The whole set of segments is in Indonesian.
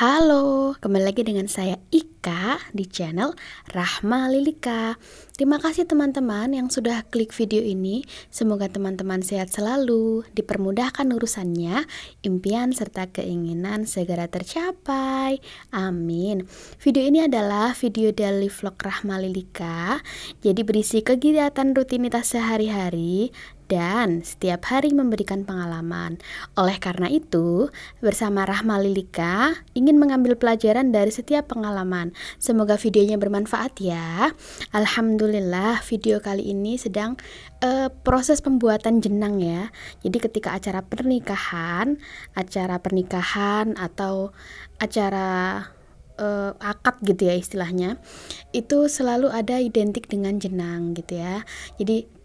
Halo, kembali lagi dengan saya Ika di channel Rahma Lilika. Terima kasih teman-teman yang sudah klik video ini. Semoga teman-teman sehat selalu, dipermudahkan urusannya, impian serta keinginan segera tercapai. Amin. Video ini adalah video daily vlog Rahma Lilika. Jadi berisi kegiatan rutinitas sehari-hari dan setiap hari memberikan pengalaman. Oleh karena itu, bersama Rahma Lilika ingin mengambil pelajaran dari setiap pengalaman. Semoga videonya bermanfaat ya. Alhamdulillah, video kali ini sedang proses pembuatan jenang ya. Jadi ketika acara pernikahan atau acara akad gitu ya istilahnya, itu selalu ada identik dengan jenang gitu ya. Jadi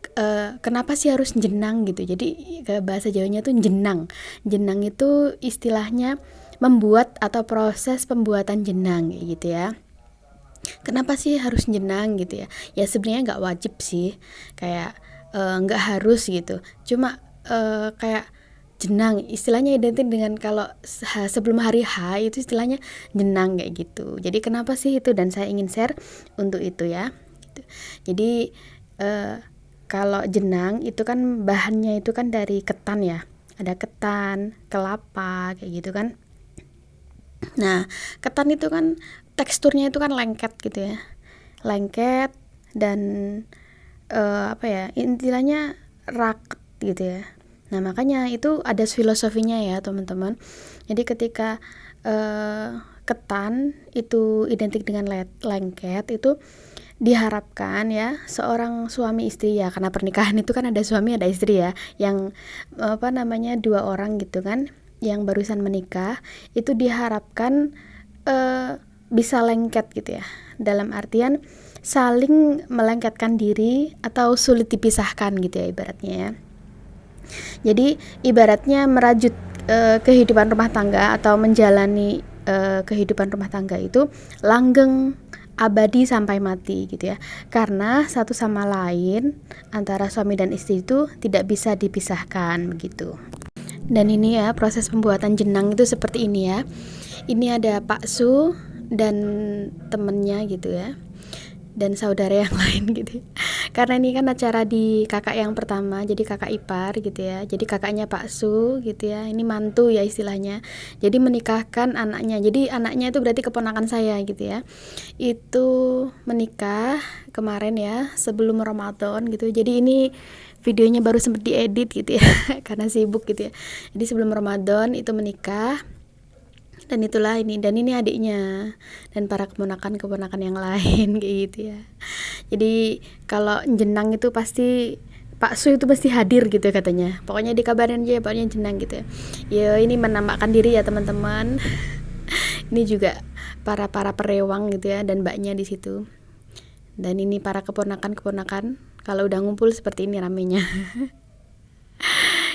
kenapa sih harus jenang gitu? Jadi bahasa Jawanya tuh jenang. Jenang itu istilahnya membuat atau proses pembuatan jenang gitu ya. Kenapa sih harus jenang gitu ya? Ya sebenarnya nggak wajib sih, kayak nggak harus gitu. Cuma kayak jenang istilahnya identik dengan kalau sebelum hari H itu istilahnya jenang kayak gitu. Jadi kenapa sih itu, dan saya ingin share untuk itu ya gitu. Jadi kalau jenang itu kan bahannya itu kan dari ketan ya, ada ketan, kelapa kayak gitu kan. Nah, ketan itu kan teksturnya itu kan lengket gitu ya, lengket dan istilahnya raket gitu ya. Nah, makanya itu ada filosofinya ya teman-teman. Jadi ketika ketan itu identik dengan lengket, itu diharapkan ya seorang suami istri ya, karena pernikahan itu kan ada suami ada istri ya, yang dua orang gitu kan, yang barusan menikah itu diharapkan bisa lengket gitu ya, dalam artian saling melengketkan diri atau sulit dipisahkan gitu ya ibaratnya ya. Jadi ibaratnya merajut kehidupan rumah tangga atau menjalani kehidupan rumah tangga itu langgeng abadi sampai mati gitu ya, karena satu sama lain antara suami dan istri itu tidak bisa dipisahkan begitu. Dan ini ya proses pembuatan jenang itu seperti ini ya. Ini ada Pak Su dan temennya gitu ya, dan saudara yang lain gitu. Karena ini kan acara di kakak yang pertama, jadi kakak ipar gitu ya. Jadi kakaknya Pak Su gitu ya. Ini mantu ya istilahnya. Jadi menikahkan anaknya. Jadi anaknya itu berarti keponakan saya gitu ya. Itu menikah kemarin ya, sebelum Ramadan gitu. Jadi ini videonya baru sempat diedit gitu ya karena sibuk gitu ya. Jadi sebelum Ramadan itu menikah. Dan itulah ini, dan ini adiknya dan para keponakan yang lain kayak gitu ya. Jadi kalau jenang itu pasti Pak Su itu pasti hadir gitu ya katanya. Pokoknya dikabarin aja pokoknya jenang gitu ya. Ya ini menampakkan diri ya teman-teman. Ini juga para perewang gitu ya, dan mbaknya di situ. Dan ini para keponakan kalau udah ngumpul seperti ini ramenya.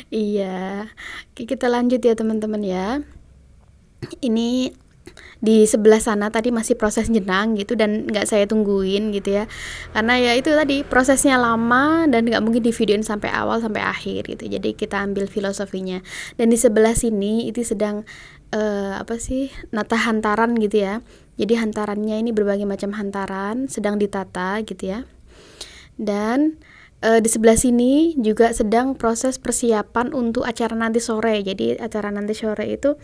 Iya. Oke, kita lanjut ya teman-teman ya. Ini di sebelah sana tadi masih proses jenang gitu, dan nggak saya tungguin gitu ya, karena ya itu tadi prosesnya lama dan nggak mungkin di videoin sampai awal sampai akhir gitu. Jadi kita ambil filosofinya. Dan di sebelah sini itu sedang nata hantaran gitu ya. Jadi hantarannya ini berbagai macam hantaran sedang ditata gitu ya. Dan di sebelah sini juga sedang proses persiapan untuk acara nanti sore. Jadi acara nanti sore itu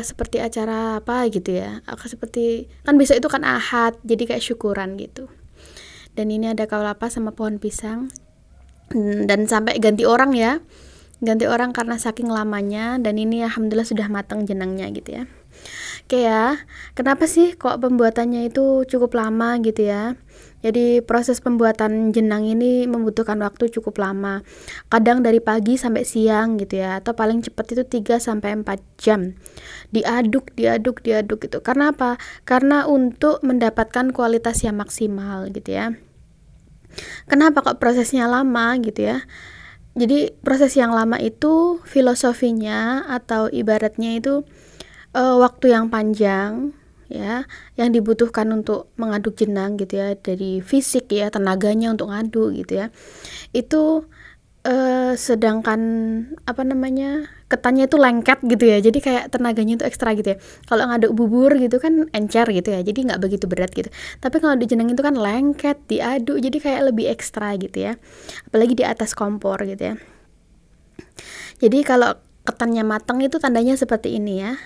seperti acara apa gitu ya, seperti kan besok itu kan Ahad, jadi kayak syukuran gitu. Dan ini ada kelapa sama pohon pisang, dan sampai ganti orang karena saking lamanya. Dan ini alhamdulillah sudah matang jenangnya gitu ya. Oke ya, kenapa sih kok pembuatannya itu cukup lama gitu ya? Jadi proses pembuatan jenang ini membutuhkan waktu cukup lama. Kadang dari pagi sampai siang gitu ya, atau paling cepat itu 3 sampai 4 jam. Diaduk gitu. Karena apa? Karena untuk mendapatkan kualitas yang maksimal gitu ya. Kenapa kok prosesnya lama gitu ya? Jadi proses yang lama itu filosofinya atau ibaratnya itu waktu yang panjang ya, yang dibutuhkan untuk mengaduk jenang gitu ya, dari fisik ya, tenaganya untuk ngaduk gitu ya. Itu sedangkan ketannya itu lengket gitu ya, jadi kayak tenaganya itu ekstra gitu ya. Kalau ngaduk bubur gitu kan encer gitu ya, jadi nggak begitu berat gitu. Tapi kalau di jenang itu kan lengket, diaduk, jadi kayak lebih ekstra gitu ya. Apalagi di atas kompor gitu ya. Jadi kalau ketannya matang itu tandanya seperti ini ya.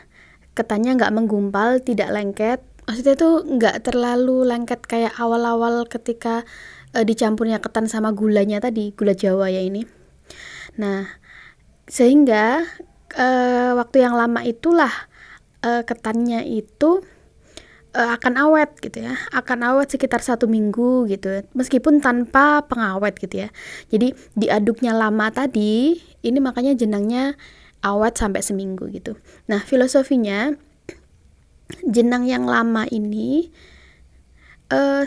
Ketannya nggak menggumpal, tidak lengket. Maksudnya itu nggak terlalu lengket kayak awal-awal ketika dicampurnya ketan sama gulanya tadi, gula Jawa ya ini. Nah, sehingga waktu yang lama itulah ketannya itu akan awet gitu ya, akan awet sekitar 1 minggu gitu, meskipun tanpa pengawet gitu ya. Jadi diaduknya lama tadi, ini makanya jenangnya awet sampai seminggu gitu. Nah, filosofinya jenang yang lama ini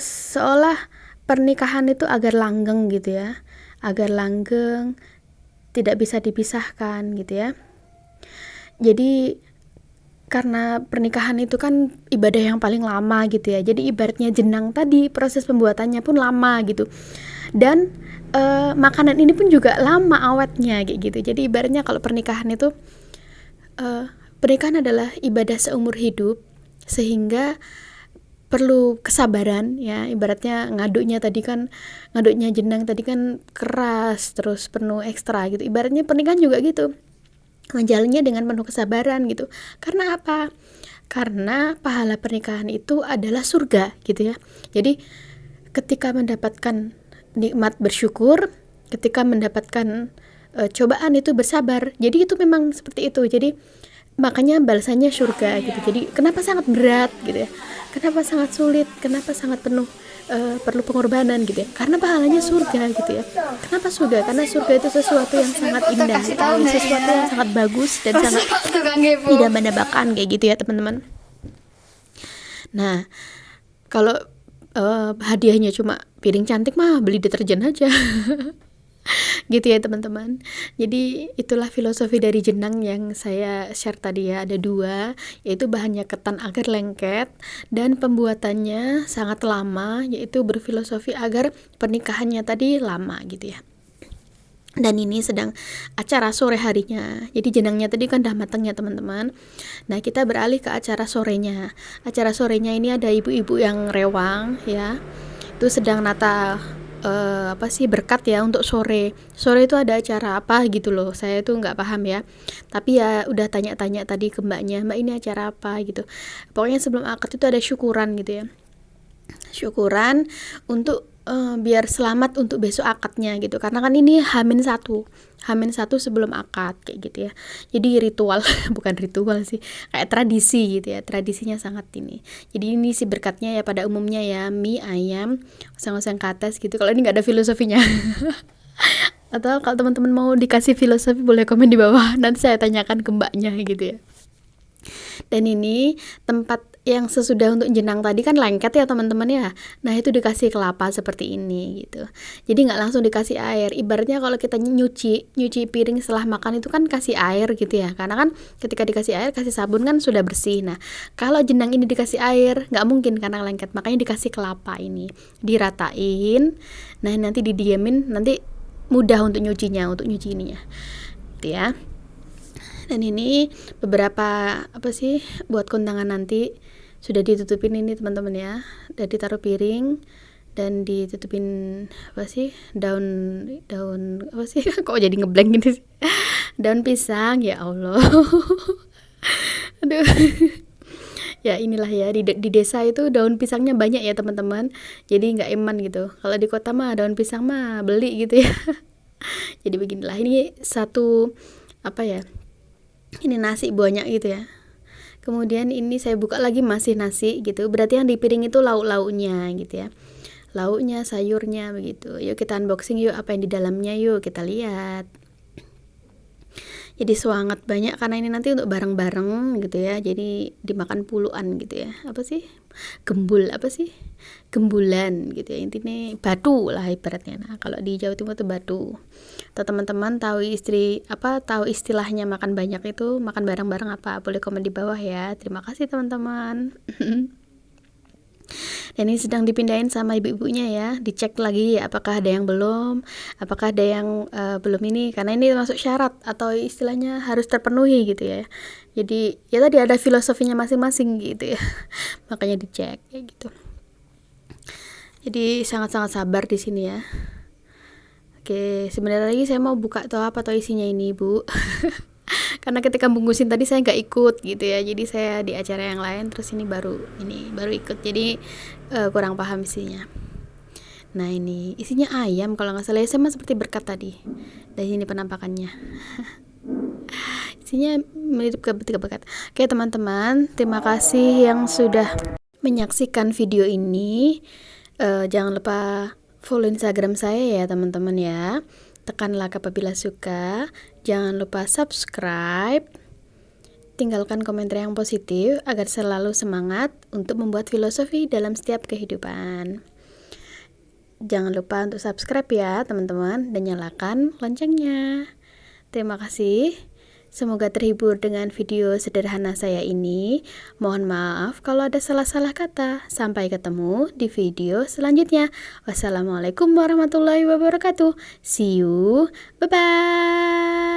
seolah pernikahan itu agar langgeng gitu ya, agar langgeng, tidak bisa dipisahkan gitu ya. Jadi karena pernikahan itu kan ibadah yang paling lama gitu ya, jadi ibaratnya jenang tadi proses pembuatannya pun lama gitu, dan makanan ini pun juga lama awetnya kayak gitu. Jadi ibaratnya kalau pernikahan itu pernikahan adalah ibadah seumur hidup, sehingga perlu kesabaran ya. Ibaratnya ngaduknya jenang tadi kan keras terus penuh ekstra gitu, ibaratnya pernikahan juga gitu, menjalannya dengan penuh kesabaran gitu. Karena apa? Karena pahala pernikahan itu adalah surga gitu ya. Jadi ketika mendapatkan nikmat bersyukur, ketika mendapatkan cobaan itu bersabar. Jadi itu memang seperti itu. Jadi makanya balasannya surga gitu. Jadi kenapa sangat berat gitu ya? Kenapa sangat sulit? Kenapa sangat penuh perlu pengorbanan gitu ya? Karena pahalanya surga gitu ya. Kenapa surga? Karena surga itu sesuatu yang sangat indah, sesuatu yang sangat bagus dan sangat tidak menebakkan kayak gitu ya teman-teman. Nah, kalau hadiahnya cuma piring cantik mah beli deterjen aja. Gitu ya teman-teman. Jadi itulah filosofi dari jenang yang saya share tadi ya, ada 2, yaitu bahannya ketan agar lengket dan pembuatannya sangat lama, yaitu berfilosofi agar pernikahannya tadi lama gitu ya. Dan ini sedang acara sore harinya, jadi jenangnya tadi kan udah matang ya teman-teman. Nah, kita beralih ke acara sorenya. Acara sorenya ini ada ibu-ibu yang rewang ya, itu sedang nata berkat ya untuk sore itu ada acara apa gitu loh. Saya tuh nggak paham ya, tapi ya udah tanya-tanya tadi ke mbaknya, mbak ini acara apa gitu. Pokoknya sebelum akad itu ada syukuran gitu ya, syukuran untuk biar selamat untuk besok akadnya gitu, karena kan ini H-1 sebelum akad kayak gitu ya. Jadi ritual bukan ritual sih, kayak tradisi gitu ya, tradisinya sangat ini. Jadi ini sih berkatnya ya pada umumnya ya, mie ayam oseng-oseng ke atas gitu. Kalau ini nggak ada filosofinya atau kalau teman-teman mau dikasih filosofi boleh komen di bawah, nanti saya tanyakan ke mbaknya gitu ya. Dan ini tempat yang sesudah untuk jenang tadi kan lengket ya teman-teman ya. Nah, itu dikasih kelapa seperti ini gitu. Jadi nggak langsung dikasih air. Ibaratnya kalau kita nyuci piring setelah makan itu kan kasih air gitu ya. Karena kan ketika dikasih air, kasih sabun kan sudah bersih. Nah, kalau jenang ini dikasih air nggak mungkin karena lengket. Makanya dikasih kelapa ini, diratain. Nah, nanti didiamin, nanti mudah untuk nyuci ininya. Gitu ya. Dan ini beberapa buat kondangan nanti sudah ditutupin ini teman-teman ya, dan ditaruh piring dan ditutupin daun kok jadi ngeblank gini sih, daun pisang ya Allah. Aduh. Ya inilah ya, di desa itu daun pisangnya banyak ya teman-teman, jadi nggak eman gitu. Kalau di kota mah daun pisang mah beli gitu ya. Jadi beginilah, ini satu ini nasi banyak gitu ya. Kemudian ini saya buka lagi masih nasi gitu. Berarti yang di piring itu lauk-lauknya gitu ya. Lauknya, sayurnya begitu. Yuk kita unboxing yuk apa yang di dalamnya, yuk kita lihat. Jadi semangat banyak karena ini nanti untuk bareng-bareng gitu ya. Jadi dimakan puluhan gitu ya. Gembulan gitu ya. Intinya batu lah ibaratnya. Nah, kalau di Jawa Timur itu batu. Atau teman-teman tahu istilahnya makan banyak itu, makan bareng-bareng apa? Boleh komen di bawah ya. Terima kasih teman-teman. Dan ini sedang dipindahin sama ibu-ibunya ya, dicek lagi apakah ada yang belum, apakah ada yang belum ini, karena ini masuk syarat atau istilahnya harus terpenuhi gitu ya. Jadi ya tadi ada filosofinya masing-masing gitu ya. Makanya dicek kayak gitu. Jadi sangat-sangat sabar di sini ya. Oke, sebentar lagi saya mau buka atau apa atau isinya ini, Bu. Karena ketika bungkusin tadi saya nggak ikut gitu ya, jadi saya di acara yang lain, terus ini baru ikut, jadi kurang paham isinya. Nah ini isinya ayam kalau nggak salah ya, sama seperti berkat tadi. Dan ini penampakannya. Isinya mirip ke berkat. Oke teman-teman, terima kasih yang sudah menyaksikan video ini. Jangan lupa follow Instagram saya ya teman-teman ya. Tekan like apabila suka. Jangan lupa subscribe. Tinggalkan komentar yang positif agar selalu semangat untuk membuat filosofi dalam setiap kehidupan. Jangan lupa untuk subscribe ya teman-teman, dan nyalakan loncengnya. Terima kasih. Semoga terhibur dengan video sederhana saya ini. Mohon maaf kalau ada salah-salah kata. Sampai ketemu di video selanjutnya. Wassalamualaikum warahmatullahi wabarakatuh. See you. Bye-bye.